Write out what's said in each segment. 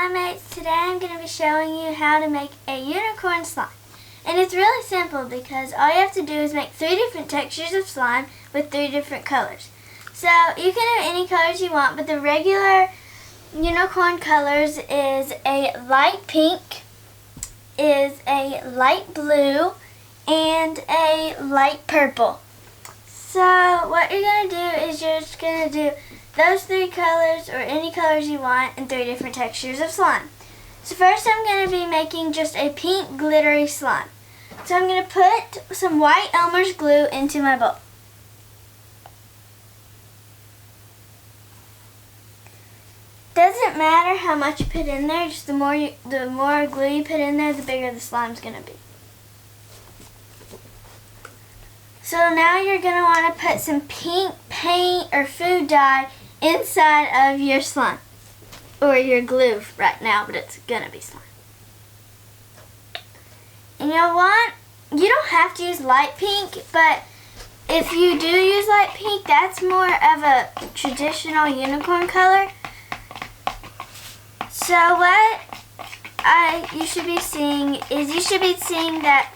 SlimeMATES. Today I'm going to be showing you how to make a unicorn slime. And it's really simple because all you have to do is make 3 different textures of slime with 3 different colors. So you can have any colors you want, but the regular unicorn colors is a light pink, is a light blue, and a light purple. So what you're going to do is you're just going to do those 3 colors or any colors you want in 3 different textures of slime. So first I'm going to be making just a pink glittery slime. So I'm going to put some white Elmer's glue into my bowl. Doesn't matter how much you put in there, just the more glue you put in there, the bigger the slime's going to be. So now you're going to want to put some pink paint or food dye inside of your slime. Or your glue right now, but it's going to be slime. And you don't have to use light pink, but if you do use light pink, that's more of a traditional unicorn color. So what you should be seeing is that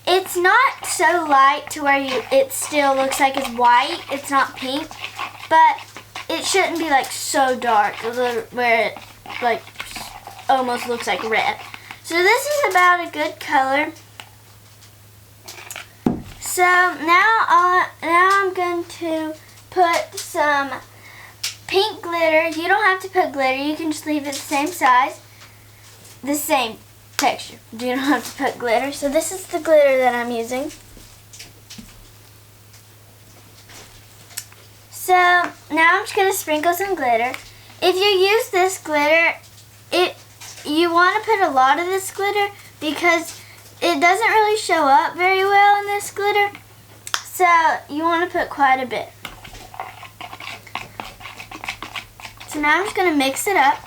it's not so light to where it still looks like it's white. It's not pink, but it shouldn't be like so dark where it like almost looks like red. So this is about a good color. So now I'm going to put some pink glitter. You don't have to put glitter. You can just leave it the same size, the same texture. You don't have to put glitter. So this is the glitter that I'm using. So now I'm just going to sprinkle some glitter. If you use this glitter, you want to put a lot of this glitter because it doesn't really show up very well in this glitter. So you want to put quite a bit. So now I'm just going to mix it up.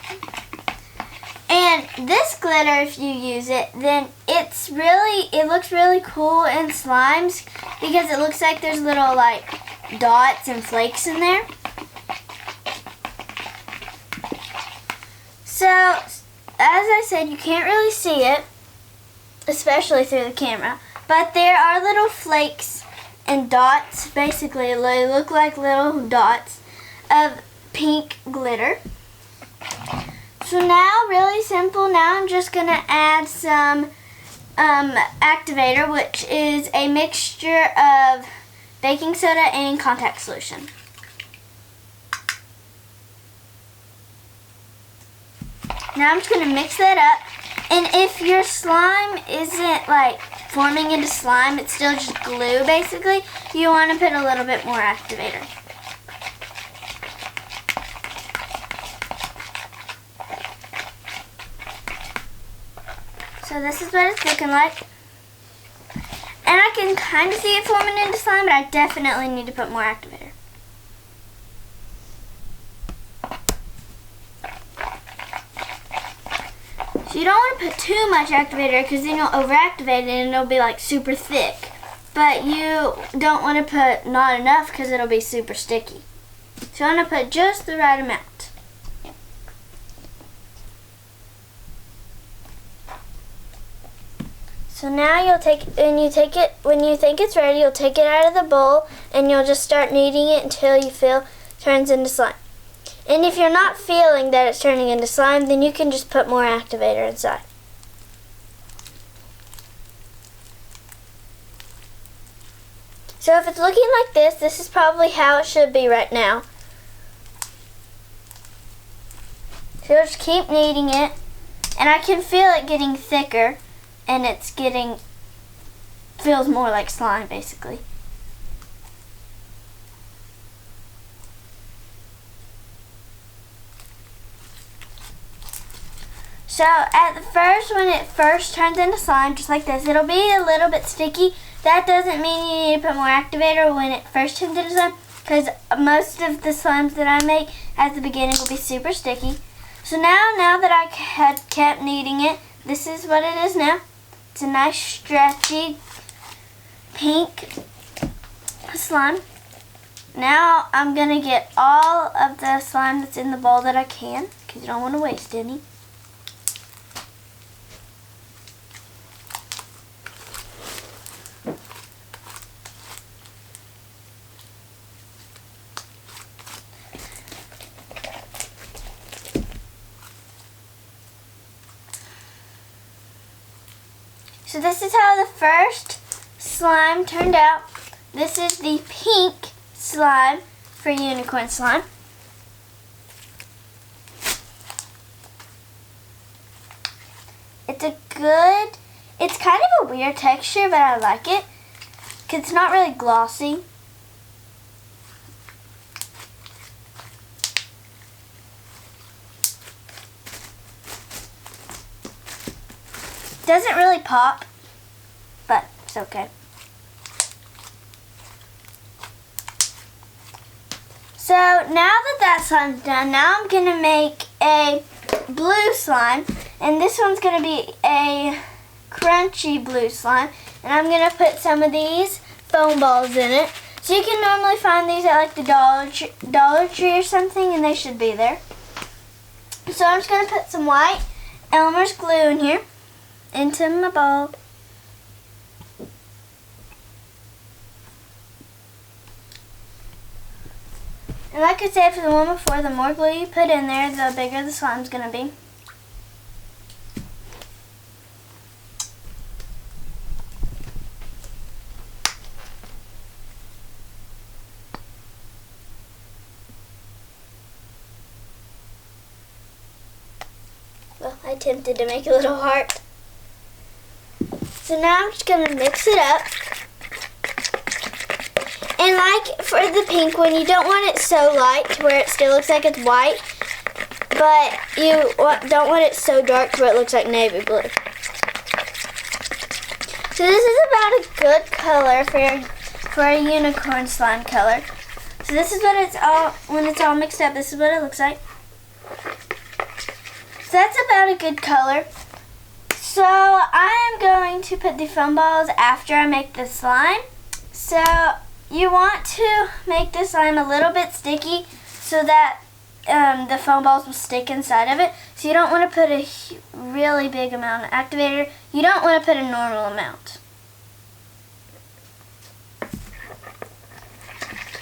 And this glitter, if you use it, then it looks really cool in slimes because it looks like there's little like dots and flakes in there. So, as I said, you can't really see it, especially through the camera, but there are little flakes and dots. Basically, they look like little dots of pink glitter. So now, really simple, now I'm just going to add some activator, which is a mixture of baking soda and contact solution. Now I'm just going to mix that up. And if your slime isn't like forming into slime, it's still just glue basically, you want to put a little bit more activator. So this is what it's looking like. And I can kind of see it forming into slime, but I definitely need to put more activator. So you don't want to put too much activator because then you'll overactivate it and it'll be like super thick. But you don't want to put not enough because it'll be super sticky. So you want to put just the right amount. So now when you think it's ready, you'll take it out of the bowl and you'll just start kneading it until you feel it turns into slime. And if you're not feeling that it's turning into slime, then you can just put more activator inside. So if it's looking like this is probably how it should be right now. So just keep kneading it, and I can feel it getting thicker. And feels more like slime basically. So at the first, when it first turns into slime, just like this, it'll be a little bit sticky. That doesn't mean you need to put more activator when it first turns into slime, because most of the slimes that I make at the beginning will be super sticky. So now that I had kept kneading it, this is what it is now. It's a nice stretchy pink slime. Now I'm going to get all of the slime that's in the bowl that I can, because you don't want to waste any. So this is how the first slime turned out. This is the pink slime for unicorn slime. It's kind of a weird texture, but I like it because it's not really glossy. Doesn't really pop, but it's okay. So now that slime's done, now I'm going to make a blue slime, and this one's going to be a crunchy blue slime, and I'm going to put some of these foam balls in it. So you can normally find these at like the Dollar Tree or something, and they should be there. So I'm just going to put some white Elmer's glue in here into my bowl. And like I said for the one before, the more glue you put in there, the bigger the slime's going to be. Well, I attempted to make a little heart. So now I'm just going to mix it up. And like for the pink one, you don't want it so light to where it still looks like it's white, but you don't want it so dark to where it looks like navy blue. So this is about a good color for a unicorn slime color. So this is what it's all, when it's all mixed up, this is what it looks like. So that's about a good color. So I am going to put the foam balls after I make the slime. So you want to make the slime a little bit sticky so that the foam balls will stick inside of it. So you don't want to put a really big amount of activator. You don't want to put a normal amount.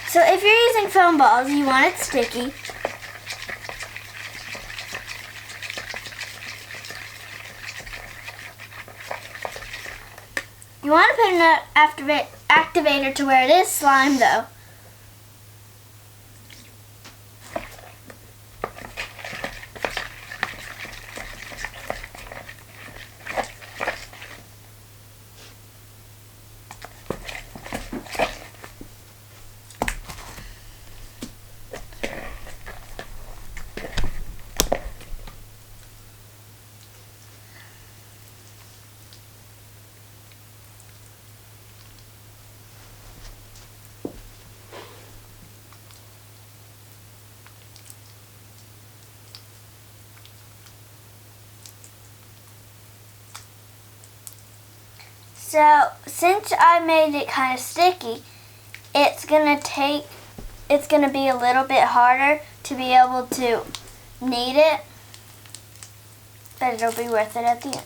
So if you're using foam balls, you want it sticky. You want to put an activator to where it is slime though. So since I made it kind of sticky, it's gonna be a little bit harder to be able to knead it, but it'll be worth it at the end.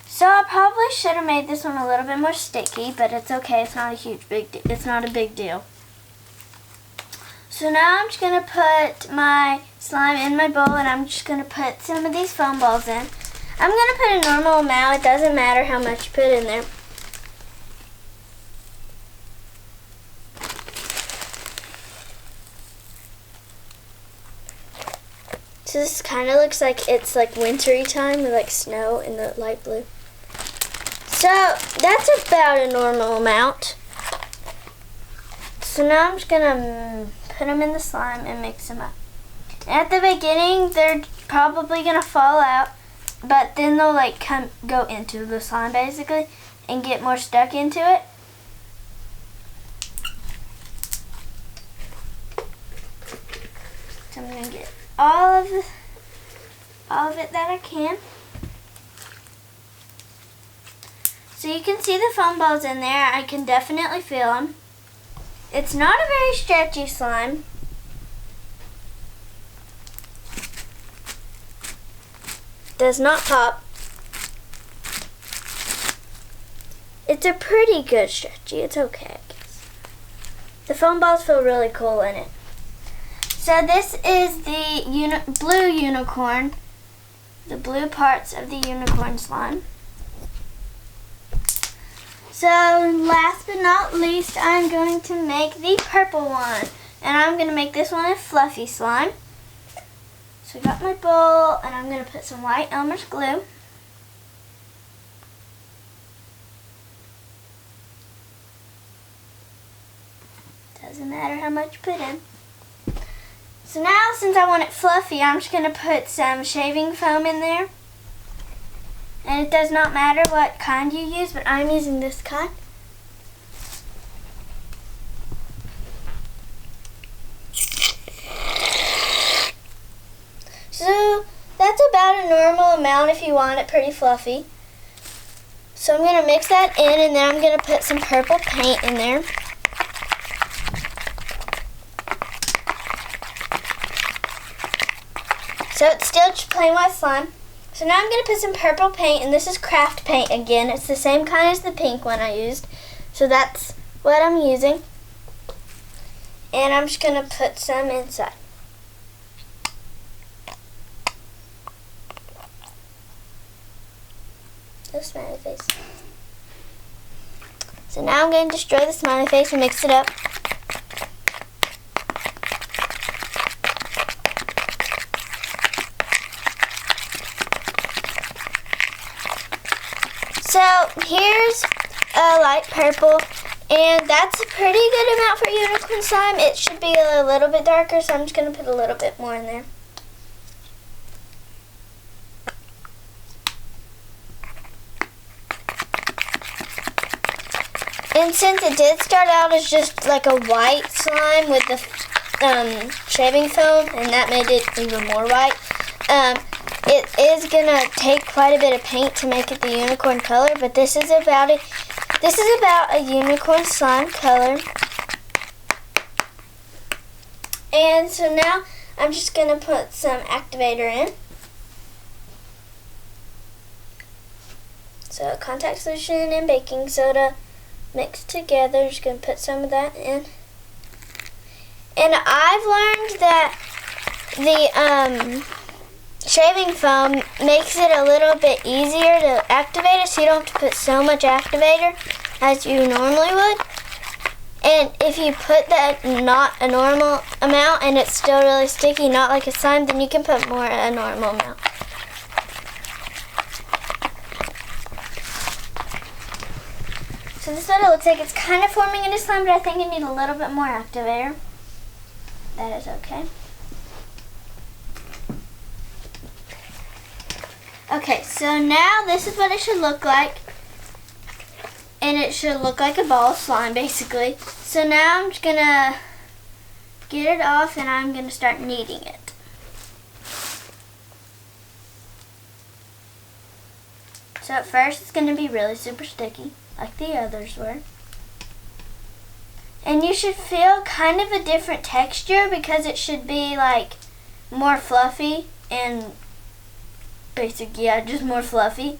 So I probably should have made this one a little bit more sticky, but it's okay. It's not a big deal. So now I'm just going to put my slime in my bowl, and I'm just going to put some of these foam balls in. I'm going to put a normal amount. It doesn't matter how much you put in there. So this kind of looks like it's like wintry time with like snow in the light blue. So that's about a normal amount. So now I'm just going to put them in the slime and mix them up. And at the beginning, they're probably going to fall out, but then they'll like go into the slime basically and get more stuck into it. So I'm going to get all of it that I can. So you can see the foam balls in there. I can definitely feel them. It's not a very stretchy slime. Does not pop. It's a pretty good stretchy. It's okay, I guess. The foam balls feel really cool in it. So this is the blue unicorn, the blue parts of the unicorn slime. So last but not least, I'm going to make the purple one. And I'm going to make this one a fluffy slime. So I got my bowl, and I'm going to put some white Elmer's glue. Doesn't matter how much you put in. So now, since I want it fluffy, I'm just going to put some shaving foam in there. And it does not matter what kind you use, but I'm using this kind. So that's about a normal amount if you want it pretty fluffy. So I'm going to mix that in, and then I'm going to put some purple paint in there. So it's still just plain white slime. So now I'm going to put some purple paint, and this is craft paint again. It's the same kind as the pink one I used. So that's what I'm using. And I'm just going to put some inside. No smiley face. So now I'm going to destroy the smiley face and mix it up. So here's a light purple, and that's a pretty good amount for unicorn slime. It should be a little bit darker, so I'm just going to put a little bit more in there. And since it did start out as just like a white slime with the shaving foam, and that made it even more white, it is gonna take quite a bit of paint to make it the unicorn color, but this is about a unicorn slime color. And so now I'm just gonna put some activator in. So contact solution and baking soda mixed together. Just gonna put some of that in. And I've learned that the shaving foam makes it a little bit easier to activate it, so you don't have to put so much activator as you normally would. And if you put that not a normal amount and it's still really sticky, not like a slime, then you can put more a normal amount. So this is what it looks like. It's kind of forming into slime, but I think you need a little bit more activator. That is okay. Okay, so now this is what it should look like. And it should look like a ball of slime, basically. So now I'm just going to get it off, and I'm going to start kneading it. So at first it's going to be really super sticky, like the others were. And you should feel kind of a different texture, because it should be like more fluffy and just more fluffy.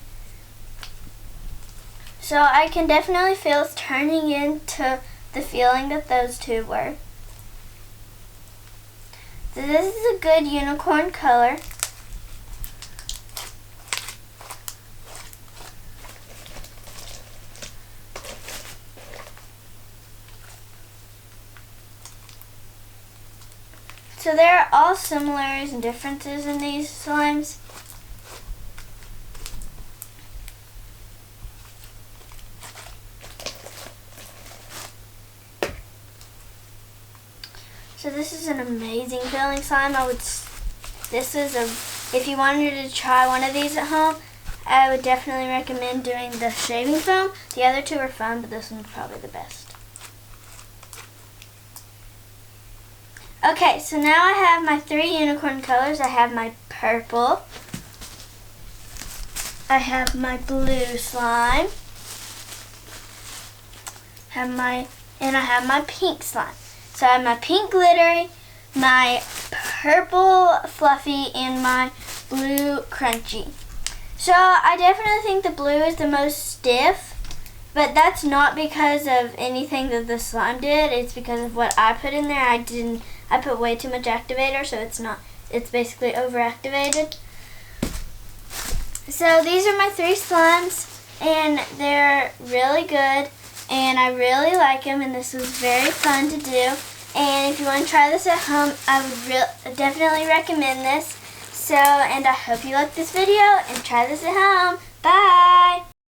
So I can definitely feel it's turning into the feeling that those two were. So this is a good unicorn color. So there are all similarities and differences in these slimes. So this is an amazing feeling slime. If you wanted to try one of these at home, I would definitely recommend doing the shaving foam. The other two are fun, but this one's probably the best. Okay, so now I have my 3 unicorn colors. I have my purple, I have my blue slime, and I have my pink slime. So I have my pink glittery, my purple fluffy, and my blue crunchy. So I definitely think the blue is the most stiff, but that's not because of anything that the slime did. It's because of what I put in there. I put way too much activator, so it's basically overactivated. So these are my 3 slimes, and they're really good, and I really like them, and this was very fun to do. And if you want to try this at home, I would definitely recommend this. So, and I hope you liked this video, and try this at home. Bye!